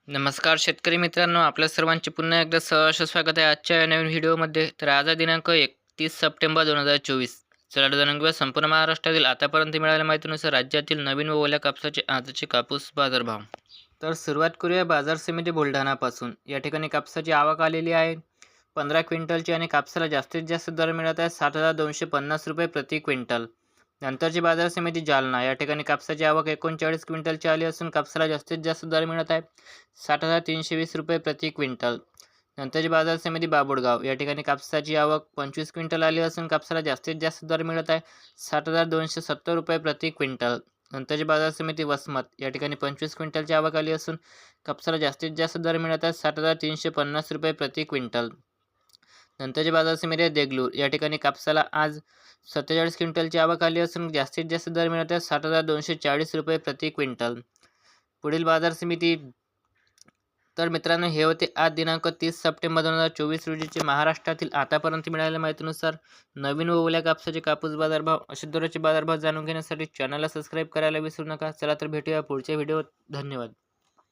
नमस्कार शेतकरी मित्रांनो, आपल्या सर्वांचे पुन्हा एकदा सहर्ष स्वागत आहे आजच्या या नवीन व्हिडिओमध्ये. तर आज आहे दिनांक 31 सप्टेंबर 2024. चला तर जाणून घेऊया संपूर्ण महाराष्ट्रातील आतापर्यंत मिळालेल्या माहितीनुसार राज्यातील नवीन व ओल्या कापसाचे आजचे कापूस बाजारभाव. तर सुरुवात करूया बाजार समिती बुलढाणापासून. या ठिकाणी कापसाची आवक आलेली आहे 15 क्विंटलची आणि कापसाला जास्तीत जास्त दर मिळत आहे 7,250 रुपये प्रति क्विंटल. नंतरची बाजार समिती जालना. या ठिकाणी कापसाची आवक 39 क्विंटलची आली असून कापसाला जास्तीत जास्त दर मिळत आहे 60,320 रुपये प्रति क्विंटल. नंतरची बाजार समिती बाभुळगाव. या ठिकाणी कापसाची आवक 25 क्विंटल आली असून कापसाला जास्तीत जास्त दर मिळत आहे 60,270 रुपये प्रति क्विंटल. नंतरची बाजार समिती वसमत. या ठिकाणी 25 क्विंटलची आवक आली असून कापसाला जास्तीत जास्त दर मिळत आहे 60,350 रुपये प्रति क्विंटल. नंतरची बाजार समिती देगलूर. या ठिकाणी कापसाला आज 47 क्विंटलची आवक आली असून जास्तीत जास्त दर मिळत आहे 60,240 रुपये प्रति क्विंटल. पुढील बाजार समिती. तर मित्रांनो, हे होते आज दिनांक 30 सप्टेंबर 2024 रोजीचे महाराष्ट्रातील आतापर्यंत मिळालेल्या माहितीनुसार नवीन व ओल्या कापसाचे कापूस बाजारभाव. असे दररोजचे बाजारभाव जाणून घेण्यासाठी चॅनलला सबस्क्राईब करायला विसरू नका. चला तर भेटूया पुढच्या व्हिडिओत. धन्यवाद.